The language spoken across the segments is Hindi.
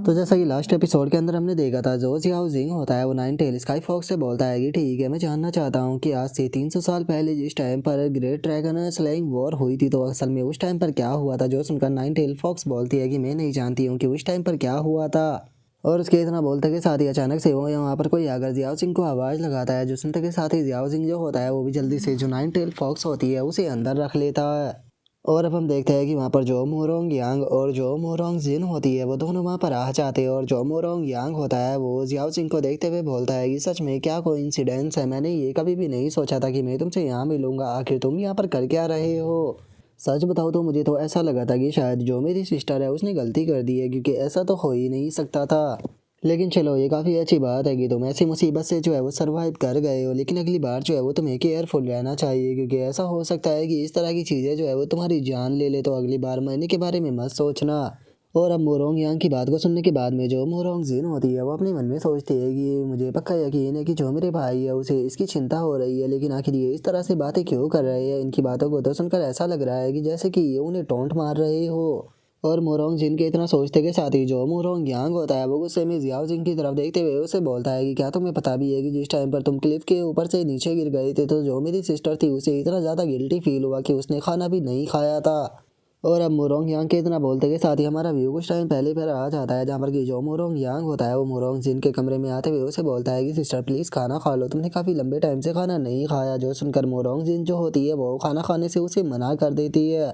तो जैसा कि लास्ट एपिसोड के अंदर हमने देखा था, जो जियाओ जिंग होता है वो नाइन टेल स्काई फॉक्स से बोलता है कि ठीक है, मैं जानना चाहता हूँ कि आज से 300 साल पहले जिस टाइम पर ग्रेट ड्रैगन स्लेइंग वॉर हुई थी, तो असल में उस टाइम पर क्या हुआ था। जो सुनकर नाइन टेल फॉक्स बोलती है कि मैं नहीं जानती हूँ कि उस टाइम पर क्या हुआ था। और उसके इतना बोलते के साथ ही अचानक से वो यहाँ पर कोई आकर जियाओ सिंह को आवाज़ लगाता है। जो सुनते के साथ ही जियाओ सिंह जो होता है वो भी जल्दी से जो नाइन टेल फॉक्स होती है उसे अंदर रख लेता है। और अब हम देखते हैं कि वहाँ पर जो मोरोंग यांग और जो मोरोंग जिन होती है वो दोनों वहाँ पर आ जाते हैं। और जो मोरोंग यांग होता है वो जियाओ सिंह को देखते हुए बोलता है कि सच में क्या कोइंसिडेंस है, मैंने ये कभी भी नहीं सोचा था कि मैं तुमसे यहाँ मिलूंगा। आखिर तुम यहाँ पर कर क्या रहे हो? सच बताओ तो मुझे तो ऐसा लगा था कि शायद जो मेरी सिस्टर है उसने गलती कर दी है, क्योंकि ऐसा तो हो ही नहीं सकता था। लेकिन चलो, ये काफ़ी अच्छी बात है कि तुम ऐसी मुसीबत से जो है वो सरवाइव कर गए हो। लेकिन अगली बार जो है वो तुम्हें केयरफुल रहना चाहिए, क्योंकि ऐसा हो सकता है कि इस तरह की चीज़ें जो है वो तुम्हारी जान ले ले। तो अगली बार मरने के बारे में मत सोचना। और अब मोरोंग यांग की बात को सुनने के बाद में जो मोरोंग जिन होती है वो अपने मन में सोचती है कि मुझे पक्का यकीन है कि जो मेरे भाई है उसे इसकी चिंता हो रही है, लेकिन आखिर ये इस तरह से बातें क्यों कर रहे हैं। इनकी बातों को तो सुनकर ऐसा लग रहा है कि जैसे कि ये उन्हें टोंट मार रहे हो। और मोरोंग जिन के इतना सोचते के साथ ही जो मोरोंग यांग होता है वो गुस्से में जियाओ जिंग की तरफ देखते हुए उसे बोलता है कि क्या तुम्हें पता भी है कि जिस टाइम पर तुम क्लिफ के ऊपर से नीचे गिर गए थे, तो जो मेरी सिस्टर थी उसे इतना ज़्यादा गिल्टी फील हुआ कि उसने खाना भी नहीं खाया था। और अब मोरोंग यांग के इतना बोलते के साथ ही हमारा व्यू कुछ टाइम पहले पर आ जाता है, जहाँ पर कि जो मोरोंग यांग होता है वो मोरोंग जिन के कमरे में आते हुए उसे बोलता है कि सिस्टर प्लीज़ खाना खा लो, तुमने काफ़ी लंबे टाइम से खाना नहीं खाया। जो सुनकर मोरोंग जिन जो होती है वो खाना खाने से उसे मना कर देती है।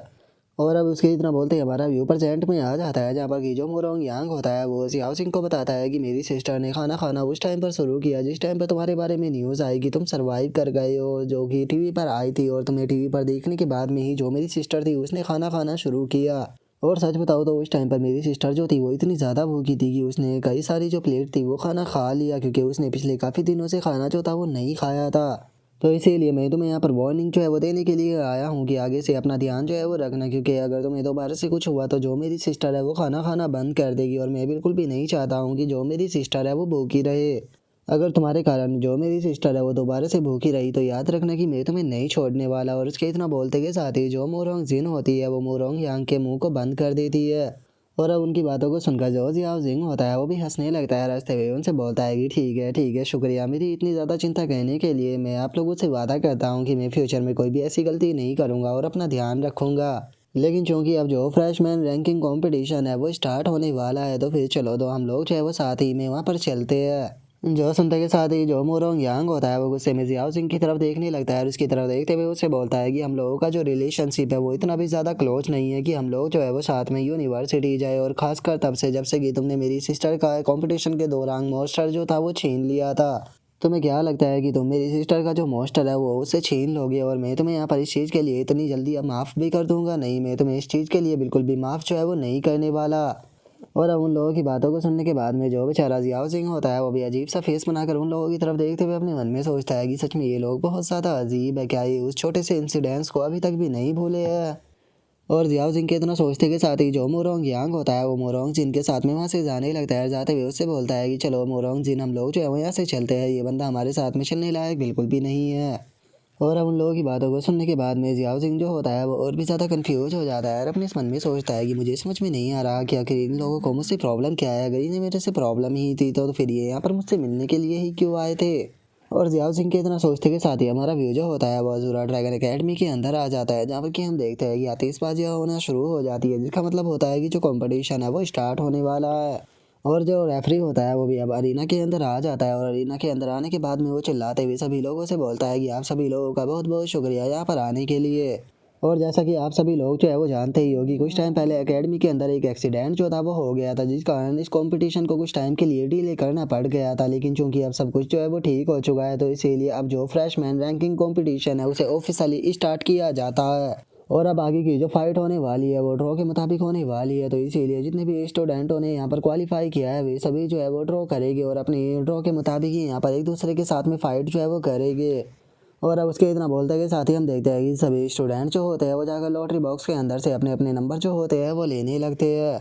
और अब उसके इतना बोलते ही हमारा व्यू परसेंट में आ जाता है, जहाँ पर कि जो मोरोंग यांग होता है वो जियाओ सिंह को बताता है कि मेरी सिस्टर ने खाना खाना उस टाइम पर शुरू किया जिस टाइम पर तुम्हारे बारे में न्यूज़ आई कि तुम सरवाइव कर गए हो, जो कि टीवी पर आई थी। और तुम्हें टीवी पर देखने के बाद में ही जो मेरी सिस्टर थी उसने खाना खाना शुरू किया। और सच बताओ तो उस टाइम पर मेरी सिस्टर जो थी वो इतनी ज़्यादा भूखी थी कि उसने कई सारी जो प्लेट थी वो खाना खा लिया, क्योंकि उसने पिछले काफ़ी दिनों से खाना जो था वो नहीं खाया था। तो इसीलिए मैं तुम्हें यहाँ पर वार्निंग जो है वो देने के लिए आया हूँ कि आगे से अपना ध्यान जो है वो रखना, क्योंकि अगर तुम्हें दोबारा से कुछ हुआ तो जो मेरी सिस्टर है वो खाना खाना बंद कर देगी। और मैं बिल्कुल भी नहीं चाहता हूँ कि जो मेरी सिस्टर है वो भूखी रहे। अगर तुम्हारे कारण जो मेरी सिस्टर है वो दोबारा से भूखी रही तो याद रखना कि मैं तुम्हें नहीं छोड़ने वाला। और उसके इतना बोलते के साथ ही जो मोरोंग जिन होती है वो मोरोंग यांग के मुंह को बंद कर देती है। और अब उनकी बातों को सुनकर जो जियाओ जिंग होता है वो भी हंसने लगता है। रास्ते में उनसे बोलता है कि ठीक है, शुक्रिया मेरी इतनी ज़्यादा चिंता करने के लिए। मैं आप लोगों से वादा करता हूँ कि मैं फ्यूचर में कोई भी ऐसी गलती नहीं करूँगा और अपना ध्यान रखूँगा। लेकिन चूंकि अब जो फ्रेशमैन रैंकिंग कंपटीशन है वो स्टार्ट होने वाला है, तो फिर चलो तो हम लोग जो है वो साथ ही में वहाँ पर चलते हैं। जो सुनते के साथ ही जो मोरोंग यांग होता है वो गुस्से में जियाओ सिंह की तरफ देखने लगता है और उसकी तरफ देखते हुए उससे बोलता है कि हम लोगों का जो रिलेशनशिप है वो इतना भी ज़्यादा क्लोज नहीं है कि हम लोग जो है वो साथ में यूनिवर्सिटी जाए। और खासकर तब से जब से कि तुमने मेरी सिस्टर का कंपटीशन के दौरान मोस्टर जो था वो छीन लिया था। तुम्हें क्या लगता है कि तुम मेरी सिस्टर का जो मोस्टर है वो उससे छीन लोगे और मैं तुम्हें यहाँ पर इस चीज़ के लिए इतनी जल्दी अब माफ़ भी कर दूंगा? नहीं, मैं तुम्हें इस चीज़ के लिए बिल्कुल भी माफ़ जो है वो नहीं करने वाला। और अब उन लोगों की बातों को सुनने के बाद में जो बेचारा जियाओ सिंह होता है वो भी अजीब सा फेस बनाकर उन लोगों की तरफ देखते हुए अपने मन में सोचता है कि सच में ये लोग बहुत ज़्यादा अजीब है, क्या ये उस छोटे से इंसिडेंट्स को अभी तक भी नहीं भूले हैं। और जियाओ जिंग के इतना सोचते के साथ ही जो मोरोंग यांग होता है वो मोरोंग जिन के साथ में वहाँ से जाने लगता है। जाते हुए उससे बोलता है कि चलो मोरोंग जिन, हम लोग जो है वो यहाँ से चलते हैं, ये बंदा हमारे साथ में चलने लायक बिल्कुल भी नहीं है। और अब उन लोगों की बातों को सुनने के बाद में जियाओ सिंह जो होता है वो और भी ज़्यादा कंफ्यूज हो जाता है और अपने इस मन में सोचता है कि मुझे समझ में नहीं आ रहा कि आखिर इन लोगों को मुझसे प्रॉब्लम क्या है। अगर इन्हें मेरे से प्रॉब्लम ही थी तो फिर ये यहाँ पर मुझसे मिलने के लिए ही क्यों आए थे। और जियाओ सिंह के इतना सोचते के साथ ही हमारा व्यू जो होता है वो अज़ूरा ड्रैगन एकेडमी के अंदर आ जाता है, जहाँ पर कि हम देखते हैं कि आतिशबाजियाँ होना शुरू हो जाती है, जिसका मतलब होता है कि जो कंपटीशन है वो स्टार्ट होने वाला है। और जो रेफरी होता है वो भी अब अरीना के अंदर आ जाता है और अरीना के अंदर आने के बाद में वो चिल्लाते हुए सभी लोगों से बोलता है कि आप सभी लोगों का बहुत बहुत शुक्रिया यहाँ पर आने के लिए। और जैसा कि आप सभी लोग जो है वो जानते ही होगी, कुछ टाइम पहले एकेडमी के अंदर एक एक्सीडेंट जो था वो हो गया था, जिस कारण इस कंपटीशन को कुछ टाइम के लिए डिले करना पड़ गया था। लेकिन चूंकि अब सब कुछ जो है वो ठीक हो चुका है, तो इसीलिए अब जो फ्रेशमैन रैंकिंग कंपटीशन है उसे ऑफिशियली स्टार्ट किया जाता है। और अब आगे की जो फाइट होने वाली है वो ड्रॉ के मुताबिक होने वाली है, तो इसीलिए जितने भी स्टूडेंटों ने यहाँ पर क्वालिफाई किया है वे सभी जो है वो ड्रॉ करेंगे और अपनी ड्रॉ के मुताबिक ही यहाँ पर एक दूसरे के साथ में फाइट जो है वो करेंगे। और अब उसके इतना बोलते के साथ ही हम देखते हैं कि सभी स्टूडेंट जो होते हैं वो जाकर लॉटरी बॉक्स के अंदर से अपने अपने नंबर जो होते हैं वो लेने लगते हैं।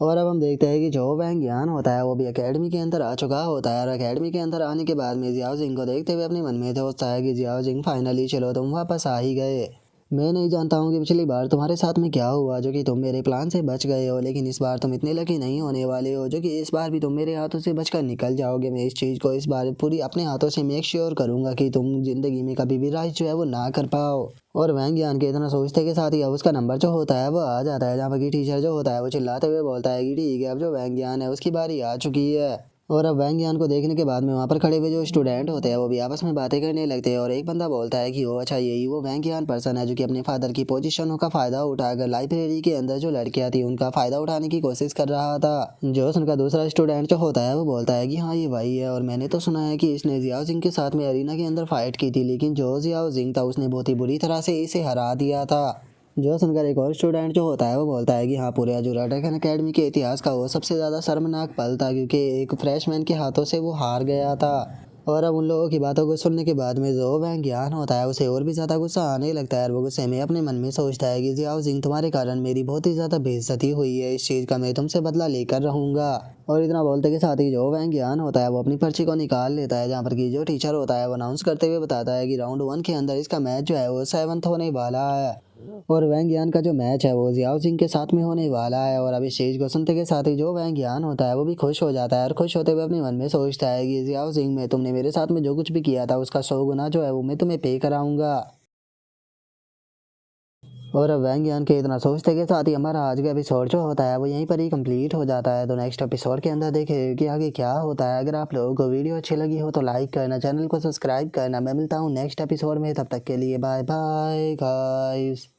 और अब हम देखते हैं कि जो वैंग यान होता है वो भी एकेडमी के अंदर आ चुका होता है और एकेडमी के अंदर आने के बाद में जियाओ जिंग को देखते हुए अपने मन में सोचता है कि जियाओ जिंग फाइनली चलो तुम वापस आ ही गए। मैं नहीं जानता हूँ कि पिछली बार तुम्हारे साथ में क्या हुआ जो कि तुम मेरे प्लान से बच गए हो, लेकिन इस बार तुम इतने लकी नहीं होने वाले हो जो कि इस बार भी तुम मेरे हाथों से बचकर निकल जाओगे। मैं इस चीज़ को इस बार पूरी अपने हाथों से मेक श्योर करूंगा कि तुम जिंदगी में कभी भी राइज जो है वो ना कर पाओ। और वैंग यान के इतना सोचते के साथ ही अब उसका नंबर जो होता है वो आ जाता है, जहाँ पर की टीचर जो होता है वो चिल्लाते हुए बोलता है कि ठीक है, अब जो वैंग यान है उसकी बारी आ चुकी है। और अब वैंग यान को देखने के बाद में वहाँ पर खड़े हुए जो स्टूडेंट होते हैं वो भी आपस में बातें करने लगते हैं। और एक बंदा बोलता है कि वो अच्छा यही वो वैंग यान पर्सन है जो कि अपने फादर की पोजीशनों का फ़ायदा उठाकर लाइब्रेरी के अंदर जो लड़कियाँ थी उनका फ़ायदा उठाने की कोशिश कर रहा था। जो उनका दूसरा स्टूडेंट जो होता है वो बोलता है कि हाँ ये वही है, और मैंने तो सुना है कि इसने जियाओ जिंग के साथ में अरीना के अंदर फाइट की थी, लेकिन जो जियाओ जिंग था उसने बहुत ही बुरी तरह से इसे हरा दिया था। जो सुनकर एक और स्टूडेंट जो होता है वो बोलता है कि हाँ पूरे अजूरा ड्रैगन अकेडमी के इतिहास का वो सबसे ज़्यादा शर्मनाक पल था, क्योंकि एक फ्रेशमैन के हाथों से वो हार गया था। और अब उन लोगों की बातों को सुनने के बाद में जो वह ज्ञान होता है उसे और भी ज़्यादा गुस्सा आने लगता है, और वो गुस्से में अपने मन में सोचता है कि जियाओ जिंग तुम्हारे कारण मेरी बहुत ही ज़्यादा बेइज्जती हुई है, इस चीज़ का मैं तुमसे बदला लेकर रहूँगा। और इतना बोलते के साथ ही जो वह ज्ञान होता है वो अपनी पर्ची को निकाल लेता है, जहाँ पर कि जो टीचर होता है वो अनाउंस करते हुए बताता है कि राउंड 1 के अंदर इसका मैच जो है वो 7th होने वाला है। और वैंग यान का जो मैच है वो जियाओ जिंग के साथ में होने वाला है। और अभी शेष को सुनते के साथ ही जो वैंग यान होता है वो भी खुश हो जाता है, और खुश होते हुए अपने मन में सोचता है कि जियाओ जिंग में तुमने मेरे साथ में जो कुछ भी किया था उसका 100 गुना जो है वो मैं तुम्हें पे कराऊंगा। और अब वैंग यान के इतना सोचते के साथ ही हमारा आज का एपिसोड जो होता है वो यहीं पर ही कंप्लीट हो जाता है। तो नेक्स्ट एपिसोड के अंदर देखें कि आगे क्या होता है। अगर आप लोगों को वीडियो अच्छी लगी हो तो लाइक करना, चैनल को सब्सक्राइब करना। मैं मिलता हूँ नेक्स्ट एपिसोड में, तब तक के लिए बाय बाय गाइस।